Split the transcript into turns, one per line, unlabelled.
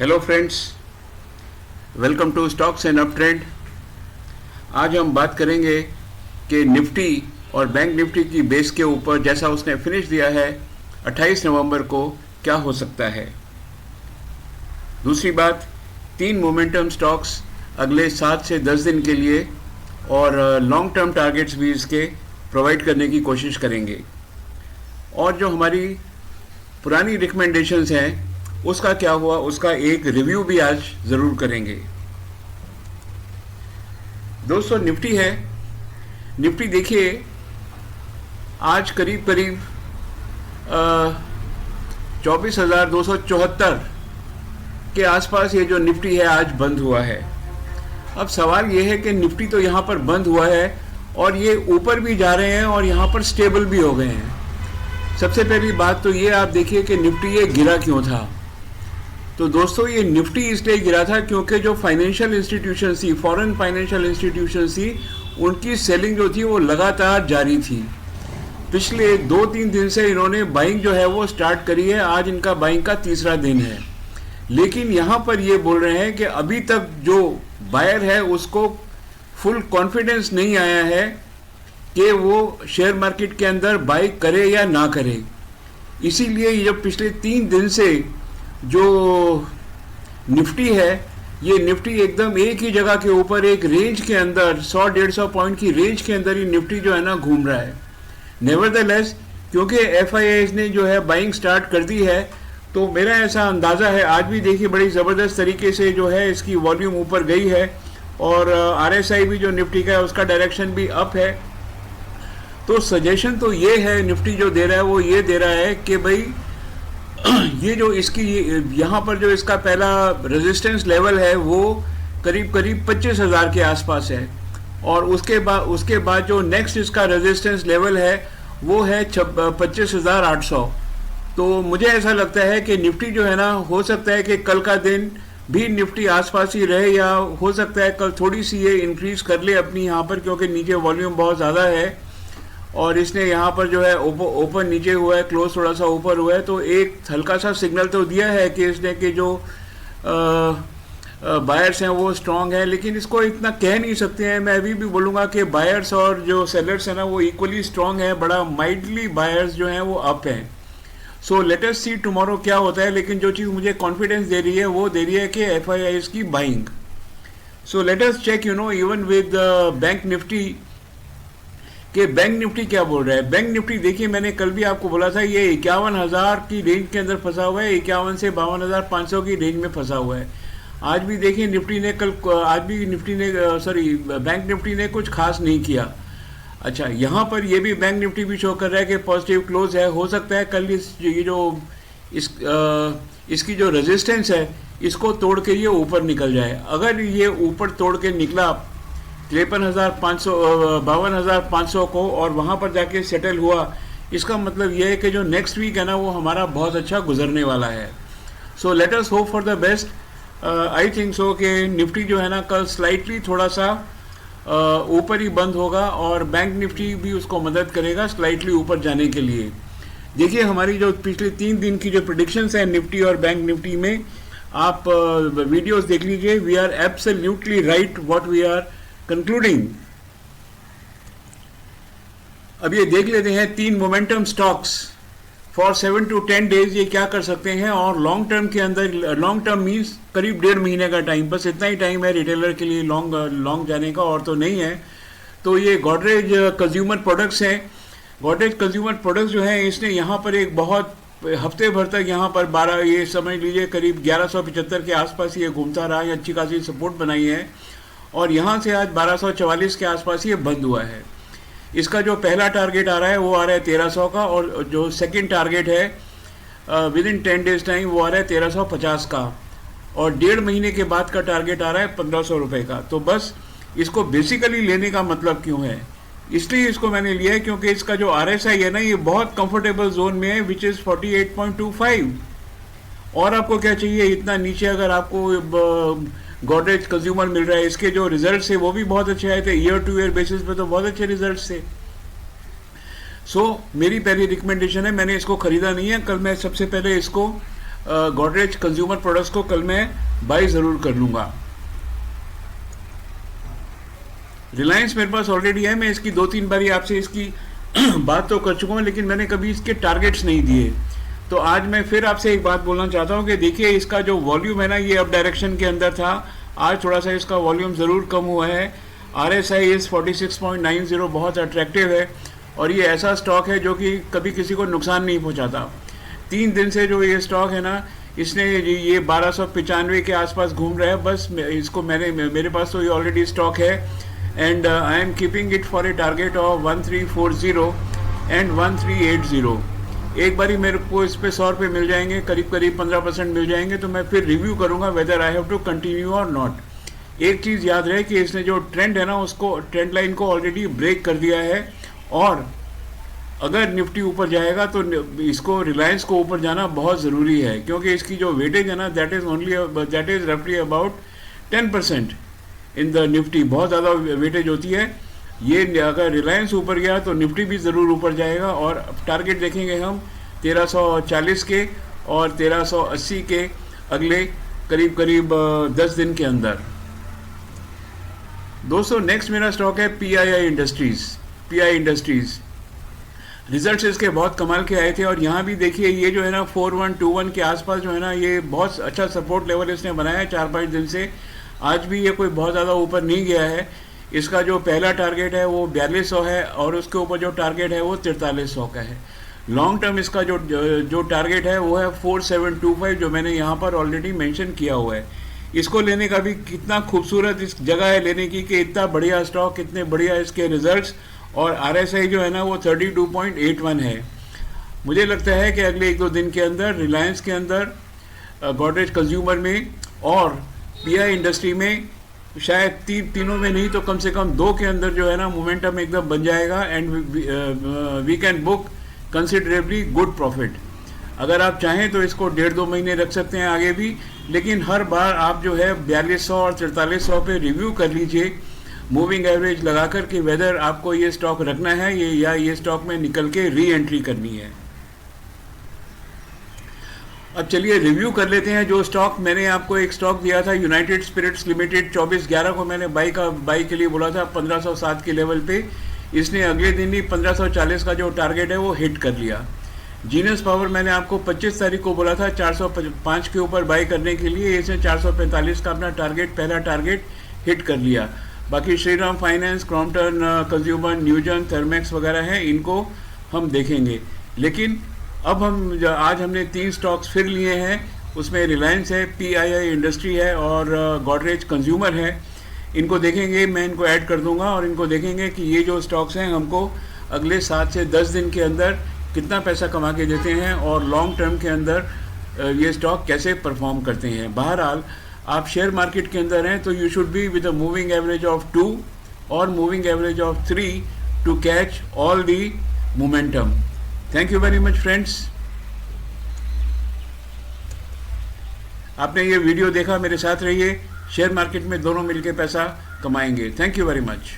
Hello friends, welcome to stocks and up trend. आज हम बात करेंगे कि निफ्टी और बैंक निफ्टी की बेस के ऊपर जैसा उसने फिनिश दिया है 28 नवंबर को क्या हो सकता है। दूसरी बात, 3 मोमेंटम स्टॉक्स अगले 7 से 10 दिन के लिए और लॉन्ग टर्म टारगेट्स भी इसके प्रोवाइड करने की कोशिश करेंगे। और जो हमारी पुरानी रिकमेंडेशंस हैं उसका क्या हुआ, उसका एक रिव्यू भी आज ज़रूर करेंगे। दोस्तों, निफ्टी है। निफ्टी देखिए आज करीब करीब 24,274 के आसपास ये जो निफ्टी है आज बंद हुआ है। अब सवाल ये है कि निफ्टी तो यहाँ पर बंद हुआ है और ये ऊपर भी जा रहे हैं और यहाँ पर स्टेबल भी हो गए हैं। सबसे पहली बात तो ये आप देखिए कि निफ्टी ये गिरा क्यों था। तो दोस्तों, ये निफ्टी इसलिए गिरा था क्योंकि जो फाइनेंशियल इंस्टीट्यूशन थी, फॉरेन फाइनेंशियल इंस्टीट्यूशन थी, उनकी सेलिंग जो थी वो लगातार जारी थी। पिछले 2-3 दिन से इन्होंने बाइंग जो है वो स्टार्ट करी है। आज इनका बाइंग का तीसरा दिन है, लेकिन यहाँ पर ये बोल रहे हैं कि अभी तक जो बायर है उसको फुल कॉन्फिडेंस नहीं आया है कि वो शेयर मार्केट के अंदर बाई करे या ना करे। इसीलिए ये जो पिछले 3 दिन से जो निफ्टी है, ये निफ्टी एकदम एक ही जगह के ऊपर एक रेंज के अंदर 100-150 पॉइंट की रेंज के अंदर ही निफ्टी जो है ना घूम रहा है। नेवरदलेस, क्योंकि एफआईआईज ने जो है बाइंग स्टार्ट कर दी है, तो मेरा ऐसा अंदाज़ा है आज भी देखिए बड़ी ज़बरदस्त तरीके से जो है इसकी वॉल्यूम ऊपर गई है और आरएसआई भी जो निफ्टी का है उसका डायरेक्शन भी अप है। तो सजेशन तो ये है, निफ्टी जो दे रहा है वो ये दे रहा है कि भाई ये जो इसकी यहाँ पर जो इसका पहला रेजिस्टेंस लेवल है वो करीब करीब 25,000 के आसपास है और उसके बाद जो नेक्स्ट इसका रेजिस्टेंस लेवल है वो है 25,800। तो मुझे ऐसा लगता है कि निफ्टी जो है ना, हो सकता है कि कल का दिन भी निफ्टी आसपास ही रहे या हो सकता है कल थोड़ी सी ये इंक्रीज कर ले अपनी यहाँ पर, क्योंकि नीचे वॉल्यूम बहुत ज़्यादा है और इसने यहाँ पर जो है ओपन नीचे हुआ है, क्लोज थोड़ा सा ऊपर हुआ है। तो एक हल्का सा सिग्नल तो दिया है कि इसने कि जो बायर्स हैं वो स्ट्रांग है, लेकिन इसको इतना कह नहीं सकते हैं। मैं अभी भी बोलूँगा कि बायर्स और जो सेलर्स हैं ना वो इक्वली स्ट्रांग है। बड़ा माइल्डली बायर्स जो हैं वो अप हैं। सो लेट अस सी टुमारो क्या होता है, लेकिन जो चीज़ मुझे कॉन्फिडेंस दे रही है वो दे रही है कि एफआईआईज की buying. So let us check even with bank Nifty कि बैंक निफ्टी क्या बोल रहा है। बैंक निफ्टी देखिए, मैंने कल भी आपको बोला था ये 51,000 की रेंज के अंदर फंसा हुआ है, 51 से 52,500 की रेंज में फंसा हुआ है। आज भी देखिए निफ्टी ने बैंक निफ्टी ने कुछ खास नहीं किया। अच्छा, यहाँ पर ये भी बैंक निफ्टी भी शो कर रहा है कि पॉजिटिव क्लोज है। हो सकता है कल इसकी जो रेजिस्टेंस है इसको तोड़ के ये ऊपर निकल जाए। अगर ये ऊपर तोड़ के निकला 52,500 को और वहाँ पर जाके सेटल हुआ, इसका मतलब यह है कि जो नेक्स्ट वीक है ना वो हमारा बहुत अच्छा गुजरने वाला है। सो let us hope for the best. I think so कि निफ्टी जो है ना कल स्लाइटली थोड़ा सा ऊपर ही बंद होगा और बैंक निफ्टी भी उसको मदद करेगा स्लाइटली ऊपर जाने के लिए। देखिए हमारी जो पिछले 3 दिन की जो प्रेडिक्शंस हैं निफ्टी और बैंक निफ्टी में, आप वीडियोस देख लीजिए। We are absolutely right what we are concluding. अब ये देख लेते हैं 3 momentum stocks for 7 to 10 days ये क्या कर सकते हैं। और लॉन्ग टर्म के अंदर, लॉन्ग टर्म मीन्स करीब 1.5 महीने का टाइम, बस इतना ही टाइम है रिटेलर के लिए लॉन्ग जाने का, और तो नहीं है। तो ये गोदरेज कंज्यूमर प्रोडक्ट्स हैं। गोदरेज कंज्यूमर प्रोडक्ट्स जो हैं इसने यहाँ पर एक बहुत हफ्ते भर तक यहाँ पर 12, ये समझ लीजिए करीब 1175 के आसपास ये घूमता रहा है, अच्छी खासी सपोर्ट बनाई है और यहाँ से आज 1244 के आसपास ये बंद हुआ है। इसका जो पहला टारगेट आ रहा है वो आ रहा है 1300 का और जो सेकंड टारगेट है विद इन 10 डेज टाइम वो आ रहा है 1350 का और 1.5 महीने के बाद का टारगेट आ रहा है 1500 रुपये का। तो बस इसको बेसिकली लेने का मतलब क्यों है, इसलिए इसको मैंने लिया है क्योंकि इसका जो RSI है ना ये बहुत कंफर्टेबल जोन में है, विच इज़ 48.25। और आपको क्या चाहिए इतना नीचे, अगर आपको गोदरेज कंज्यूमर मिल रहा है। इसके जो रिजल्ट्स है वो भी बहुत अच्छे आए थे, ईयर टू ईयर बेसिस पे तो बहुत अच्छे रिजल्ट्स थे। सो मेरी पहली रिकमेंडेशन है, मैंने इसको ख़रीदा नहीं है, कल मैं सबसे पहले इसको गोदरेज कंज्यूमर प्रोडक्ट्स को कल मैं बाई ज़रूर कर लूँगा। रिलायंस मेरे पास ऑलरेडी है, मैं इसकी 2-3 बारी आपसे इसकी बात तो कर चुका हूँ, लेकिन मैंने कभी इसके टारगेट्स नहीं दिए। तो आज मैं फिर आपसे एक बात बोलना चाहता हूँ कि देखिए इसका जो वॉल्यूम है ना, ये अप डायरेक्शन के अंदर था, आज थोड़ा सा इसका वॉल्यूम ज़रूर कम हुआ है। RSI इस 46.90 बहुत अट्रैक्टिव है और ये ऐसा स्टॉक है जो कि कभी किसी को नुकसान नहीं पहुँचाता। 3 दिन से जो ये स्टॉक है ना, इसने ये 1295 के आसपास घूम रहा है। बस इसको मेरे पास तो ये ऑलरेडी स्टॉक है and I am keeping it for a target of 1340 and 1380। एक बारी मेरे को इस पे 100 रुपये मिल जाएंगे, करीब करीब 15% मिल जाएंगे, तो मैं फिर रिव्यू करूंगा whether I have to continue और नॉट। एक चीज़ याद रहे कि इसने जो ट्रेंड है ना, उसको ट्रेंड लाइन को ऑलरेडी ब्रेक कर दिया है और अगर निफ्टी ऊपर जाएगा तो इसको रिलायंस को ऊपर जाना बहुत ज़रूरी है, क्योंकि इसकी जो वेटेज है ना, दैट इज़ रफली अबाउट 10% इन द निफ्टी। बहुत ज़्यादा वेटेज होती है। ये अगर रिलायंस ऊपर गया तो निफ्टी भी ज़रूर ऊपर जाएगा और टारगेट देखेंगे हम 1340 के और 1380 के अगले करीब करीब 10 दिन के अंदर। दोस्तों नेक्स्ट मेरा स्टॉक है PI इंडस्ट्रीज़। रिजल्ट्स इसके बहुत कमाल के आए थे और यहाँ भी देखिए ये जो है ना 4121 के आसपास जो है ना, ये बहुत अच्छा सपोर्ट लेवल इसने बनाया है 4-5 दिन से। आज भी ये कोई बहुत ज़्यादा ऊपर नहीं गया है। इसका जो पहला टारगेट है वो 4200 है और उसके ऊपर जो टारगेट है वो 4300 का है। लॉन्ग टर्म इसका जो टारगेट है वो है 4725, जो मैंने यहाँ पर ऑलरेडी मेंशन किया हुआ है। इसको लेने का भी कितना खूबसूरत इस जगह है लेने की कि इतना बढ़िया स्टॉक, कितने बढ़िया इसके रिजल्ट्स और RSI जो है ना वो 32.81 है। मुझे लगता है कि अगले 1-2 दिन के अंदर रिलायंस के अंदर, गोदरेज कंज्यूमर में और PI इंडस्ट्री में, शायद तीनों में नहीं तो कम से कम 2 के अंदर जो है ना मोमेंटम एकदम बन जाएगा and we can book considerably good profit. अगर आप चाहें तो इसको 1.5-2 महीने रख सकते हैं आगे भी, लेकिन हर बार आप जो है 4200 और 4300 पे रिव्यू कर लीजिए मूविंग एवरेज लगा कर कि वेदर आपको ये स्टॉक रखना है ये स्टॉक में निकल के री एंट्री करनी है। अब चलिए रिव्यू कर लेते हैं जो स्टॉक मैंने आपको एक स्टॉक दिया था, यूनाइटेड स्पिरिट्स लिमिटेड। 24/11 को मैंने बाई के लिए बोला था 1507 के लेवल पे। इसने अगले दिन ही 1540 का जो टारगेट है वो हिट कर लिया। जीनस पावर मैंने आपको 25 तारीख को बोला था 405 के ऊपर बाई करने के लिए, इसने 445 का अपना पहला टारगेट हिट कर लिया। बाकी श्रीराम फाइनेंस, क्रॉम्पटन कंज्यूमर, न्यूजन, थर्मेक्स वगैरह हैं, इनको हम देखेंगे। लेकिन अब आज हमने 3 स्टॉक्स फिर लिए हैं, उसमें रिलायंस है, PI इंडस्ट्री है और गोदरेज कंज्यूमर है। इनको देखेंगे, मैं इनको ऐड कर दूंगा और इनको देखेंगे कि ये जो स्टॉक्स हैं हमको अगले 7 से 10 दिन के अंदर कितना पैसा कमा के देते हैं और लॉन्ग टर्म के अंदर ये स्टॉक कैसे परफॉर्म करते हैं। बहरहाल आप शेयर मार्केट के अंदर हैं तो you should be with a moving average of 2 और moving average of 3 to catch all the momentum. Thank you very much friends. आपने ये वीडियो देखा, मेरे साथ रहिए, शेयर मार्केट में दोनों मिलकर पैसा कमाएंगे। Thank you very much.